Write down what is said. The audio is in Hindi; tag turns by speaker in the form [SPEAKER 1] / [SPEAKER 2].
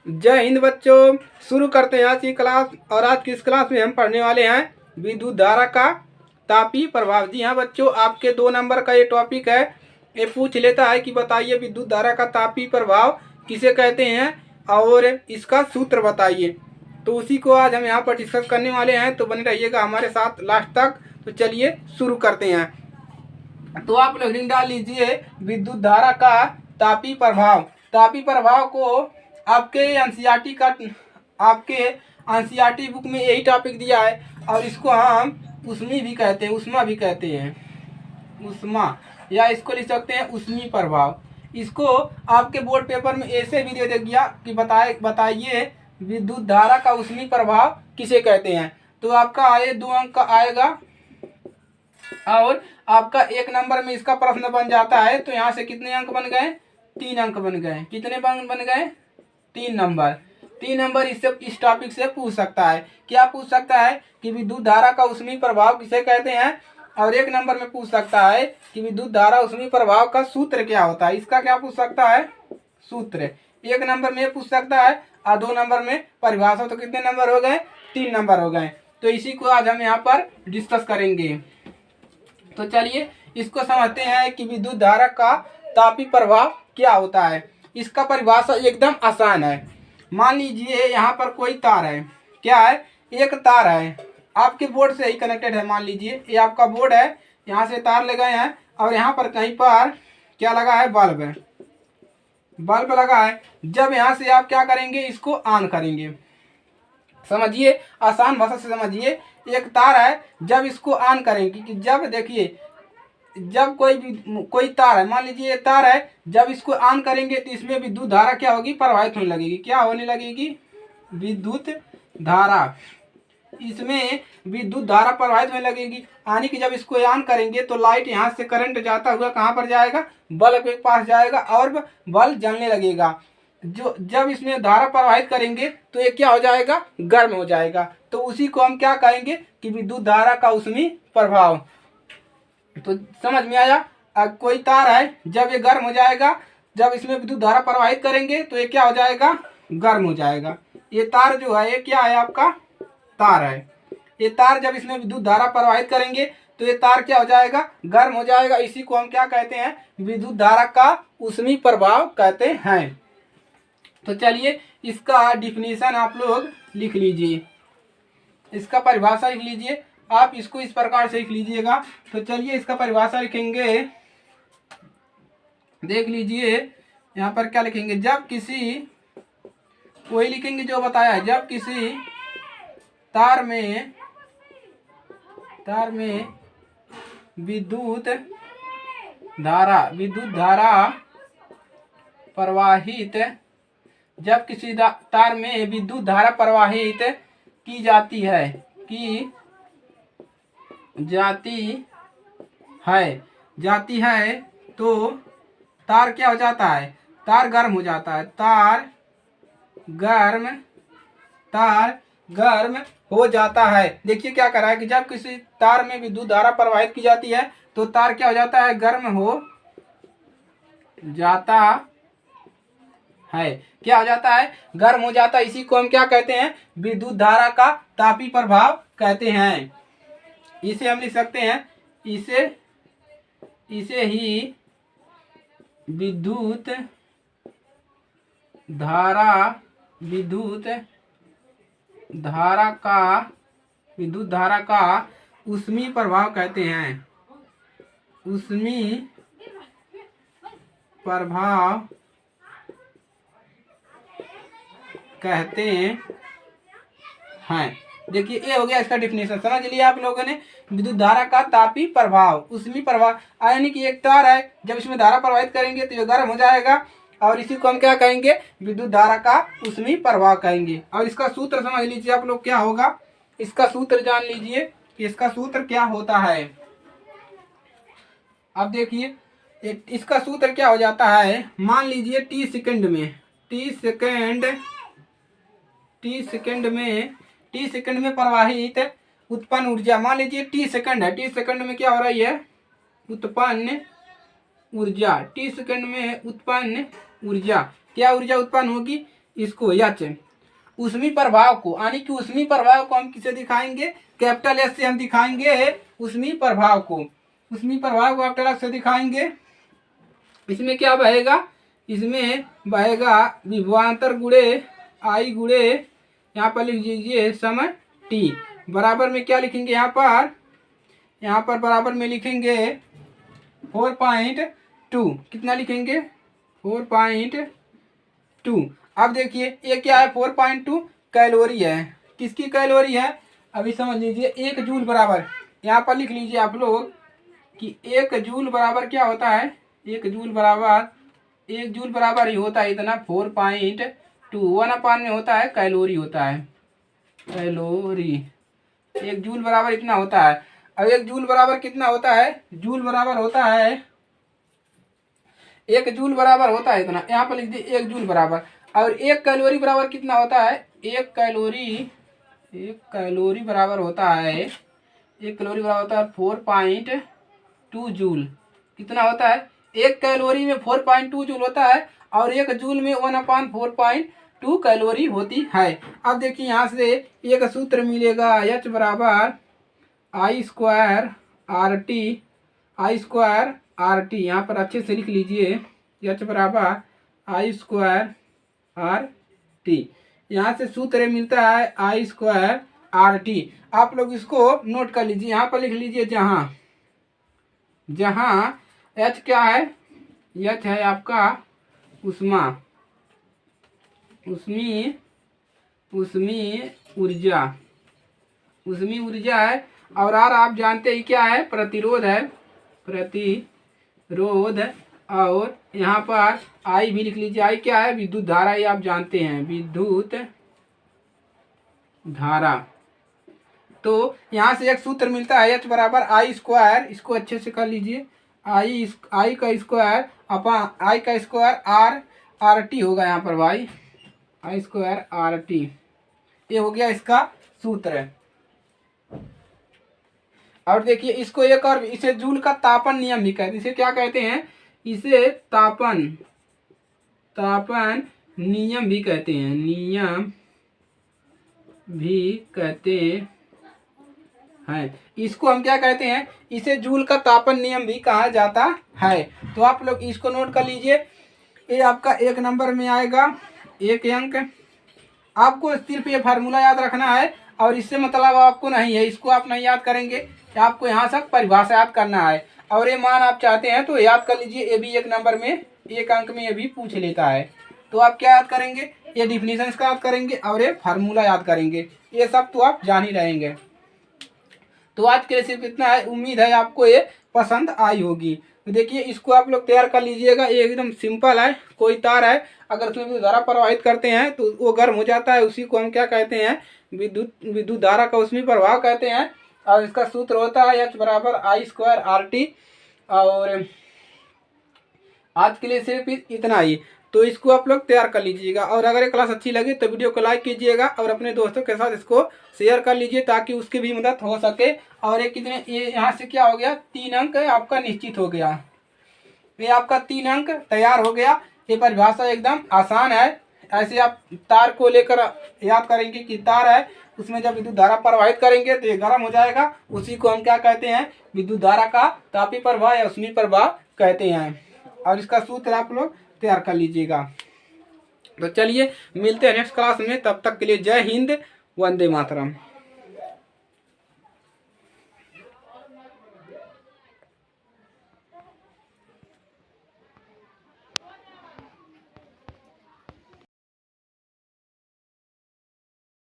[SPEAKER 1] जय हिंद बच्चों, शुरू करते हैं आज की क्लास। और आज की इस क्लास में हम पढ़ने वाले हैं विद्युत धारा का तापीय प्रभाव। जी हाँ बच्चों, आपके 2 नंबर का ये टॉपिक है। ये पूछ लेता है कि बताइए विद्युत धारा का तापीय प्रभाव किसे कहते हैं और इसका सूत्र बताइए। तो उसी को आज हम यहाँ पर डिस्कस करने वाले हैं, तो बने रहिएगा हमारे साथ लास्ट तक। तो चलिए शुरू करते हैं। तो आप लोग लिख डाल लीजिए विद्युत धारा का तापीय प्रभाव। तापीय प्रभाव को आपके एनसीईआरटी का आपके एनसीईआरटी बुक में यही टॉपिक दिया है। और इसको हम उष्मी भी कहते हैं, उष्मा भी कहते हैं, उष्मा, या इसको लिख सकते हैं उष्मी प्रभाव। इसको आपके बोर्ड पेपर में ऐसे भी दे दिया कि बताइए विद्युत धारा का उष्मी प्रभाव किसे कहते हैं। तो आपका 2 अंक का आएगा और आपका 1 नंबर में इसका प्रश्न बन जाता है। तो यहाँ से कितने अंक बन गए? 3 अंक बन गए। कितने बन गए? 3 नंबर। 3 नंबर इस टॉपिक से पूछ सकता है। क्या पूछ सकता है कि विद्युत धारा का उष्मी प्रभाव किसे कहते हैं। और 1 नंबर में पूछ सकता है कि विद्युत धारा उष्मी प्रभाव का सूत्र क्या होता है। इसका क्या पूछ सकता है? सूत्र। 1 नंबर में पूछ सकता है और 2 नंबर में परिभाषा। तो कितने नंबर हो गए? 3 नंबर हो गए। तो इसी को आज हम यहाँ पर डिस्कस करेंगे। तो चलिए इसको समझते हैं कि विद्युत धारा का तापीय प्रभाव क्या होता है। इसका परिभाषा एकदम आसान है। मान लीजिए यहाँ पर कोई तार है। क्या है? एक तार है, आपके बोर्ड से ही कनेक्टेड है। मान लीजिए ये आपका बोर्ड है, यहाँ से तार लगाए हैं और यहाँ पर कहीं पर क्या लगा है? बल्ब है, बल्ब लगा है। जब यहाँ से आप क्या करेंगे? इसको ऑन करेंगे। समझिए, आसान भाषा से समझिए। एक तार है, जब इसको ऑन करेंगे कि जब देखिए जब कोई तार है, मान लीजिए ये तार है, जब इसको ऑन करेंगे तो इसमें विद्युत धारा क्या होगी? प्रवाहित होने लगेगी। क्या होने लगेगी? विद्युत धारा। इसमें विद्युत धारा प्रवाहित होने लगेगी। यानी कि जब इसको ऑन करेंगे तो लाइट यहाँ से करंट जाता हुआ कहाँ पर जाएगा? बल्ब के पास जाएगा और बल्ब जलने लगेगा। जो जब इसमें धारा प्रवाहित करेंगे तो ये क्या हो जाएगा? गर्म हो जाएगा। तो उसी को हम क्या कहेंगे कि विद्युत धारा का उष्मी प्रभाव। तो समझ में आया? कोई तार है, जब ये गर्म हो जाएगा, जब इसमें विद्युत धारा प्रवाहित करेंगे तो ये क्या हो जाएगा? गर्म हो जाएगा। ये तार जो है ये क्या है? आपका तार है। ये तार जब इसमें विद्युत धारा प्रवाहित करेंगे तो ये तार क्या हो जाएगा? गर्म हो जाएगा। इसी को हम क्या कहते हैं? विद्युत धारा का उष्मी प्रभाव कहते हैं। तो चलिए इसका डिफिनीशन आप लोग लिख लीजिए, इसका परिभाषा लिख लीजिए। आप इसको इस प्रकार से लिख लीजिएगा। तो चलिए इसका परिभाषा लिखेंगे। देख लीजिए यहाँ पर क्या लिखेंगे। जब किसी, वही लिखेंगे जो बताया है, जब किसी तार में विद्युत धारा प्रवाहित, जब किसी तार में विद्युत धारा प्रवाहित की जाती है तो तार क्या हो जाता है? तार गर्म हो जाता है। तार गर्म हो जाता है। देखिए क्या कर रहा है कि जब किसी तार में विद्युत धारा प्रवाहित की जाती है तो तार क्या हो जाता है? गर्म हो जाता है। क्या हो जाता है? गर्म हो जाता है। इसी को हम क्या कहते हैं? विद्युत धारा का तापीय प्रभाव कहते हैं। इसे हम लिख सकते हैं, इसे ही विद्युत धारा का उष्मी प्रभाव कहते हैं। उष्मी प्रभाव कहते हैं। देखिए ये हो गया इसका डिफिनेशन। समझ लिया आप लोगों ने? विद्युत धारा का तापीय प्रभाव, उष्मी प्रभाव, यानी कि एक तार है, जब इसमें धारा प्रवाहित करेंगे तो ये गर्म हो जाएगा और इसी को हम क्या कहेंगे? विद्युत धारा का उष्मी प्रभाव कहेंगे। और इसका सूत्र समझ लीजिए आप लोग क्या होगा। इसका सूत्र जान लीजिए कि इसका सूत्र क्या होता है। अब देखिए इसका सूत्र क्या हो जाता है। मान लीजिए टी सेकंड में प्रवाहित उत्पन्न ऊर्जा। मान लीजिए टी सेकंड है, टी सेकंड में क्या हो रही है? उत्पन्न ऊर्जा। टी सेकंड में उत्पन्न ऊर्जा, क्या ऊर्जा उत्पन्न होगी? इसको एच, ऊष्मीय प्रभाव को, यानी कि ऊष्मीय प्रभाव को हम किसे दिखाएंगे, कैपिटल एस से हम दिखाएंगे ऊष्मीय प्रभाव को, ऊष्मीय प्रभाव को कैपिटल एस से दिखाएंगे। इसमें क्या बहेगा, इसमें बहेगा विभवांतर गुणे आई गुणे, यहाँ पर लिख दीजिए समय टी, बराबर में क्या लिखेंगे यहाँ पर बराबर में लिखेंगे 4.2, कितना लिखेंगे 4.2। अब देखिए ये क्या है 4.2 कैलोरी है, किसकी कैलोरी है, अभी समझ लीजिए 1 जूल बराबर, यहाँ पर लिख लीजिए आप लोग कि 1 जूल बराबर क्या होता है, 1 जूल बराबर ही होता है इतना 4.2, 1/, में होता है कैलोरी, होता है कैलोरी, 1 जूल बराबर इतना होता है। अब 1 जूल बराबर कितना होता है, जूल बराबर होता है 1 जूल बराबर होता है इतना, यहाँ पर लिख दिए 1 जूल बराबर। और 1 कैलोरी बराबर कितना होता है, 1 कैलोरी बराबर होता है 4.2 जूल, कितना होता है, 1 कैलोरी में 4.2 जूल होता है और 1 जूल में 1/4.2 कैलोरी होती है। अब देखिए यहाँ से एक सूत्र मिलेगा H बराबर I स्क्वायर आर टी, यहाँ पर अच्छे से लिख लीजिए H बराबर I स्क्वायर आर टी, यहाँ से सूत्र मिलता है I स्क्वायर आर टी। आप लोग इसको नोट कर लीजिए, यहाँ पर लिख लीजिए जहाँ H क्या है, H है आपका ऊष्मीय ऊर्जा है, और R आप जानते ही क्या है, प्रतिरोध है, और यहाँ पर I भी लिख लीजिए, I क्या है, विद्युत धारा, ये आप जानते हैं विद्युत धारा। तो यहाँ से एक सूत्र मिलता है H बराबर I स्क्वायर, इसको अच्छे से कर लीजिए, I का स्क्वायर आर टी होगा यहाँ पर भाई, I स्क्वायर आर टी, ये हो गया इसका सूत्र। और देखिए इसको एक और, इसे जूल का तापन नियम भी कहते हैं, इसे क्या कहते हैं, इसे तापन नियम भी कहते हैं, इसको हम क्या कहते हैं, इसे जूल का तापन नियम भी कहा जाता है। तो आप लोग इसको नोट कर लीजिए, ये आपका 1 नंबर में आएगा 1 अंक। आपको सिर्फ ये फार्मूला याद रखना है और इससे मतलब आपको नहीं है, इसको आप नहीं याद करेंगे, आपको यहाँ तक परिभाषा याद करना है। और ये मान आप चाहते हैं तो याद कर लीजिए, ये भी 1 नंबर में 1 अंक में ये भी पूछ लेता है। तो आप क्या याद करेंगे, ये डिफिनीशन इसका याद करेंगे और ये फार्मूला याद करेंगे, ये सब तो आप जान ही रहेंगे। तो आज के लिए सिर्फ इतना है, उम्मीद है आपको ये पसंद आई होगी। तो देखिए इसको आप लोग तैयार कर लीजिएगा, ये एकदम सिंपल है, कोई तार है, अगर उसमें धारा प्रवाहित करते हैं तो वो गर्म हो जाता है, उसी को हम क्या कहते हैं, विद्युत धारा का ऊष्मीय प्रभाव कहते हैं। और इसका सूत्र होता है H बराबर I स्क्वायर आर टी। और आज के लिए सिर्फ इतना ही, तो इसको आप लोग तैयार कर लीजिएगा। और अगर ये क्लास अच्छी लगी तो वीडियो को लाइक कीजिएगा और अपने दोस्तों के साथ इसको शेयर कर लीजिए ताकि उसकी भी मदद हो सके। और ये यहाँ से क्या हो गया, 3 अंक आपका निश्चित हो गया, ये आपका 3 अंक तैयार हो गया। ये परिभाषा एकदम आसान है, ऐसे आप तार को लेकर याद करेंगे कि तार है, उसमें जब विद्युत धारा प्रवाहित करेंगे तो ये गर्म हो जाएगा, उसी को हम क्या कहते हैं, विद्युत धारा का तापीय प्रवाह या ऊष्मीय प्रवाह कहते हैं। और इसका सूत्र आप लोग तैयार कर लीजिएगा। तो चलिए मिलते हैं नेक्स्ट क्लास में, तब तक के लिए जय हिंद, वंदे मातरम।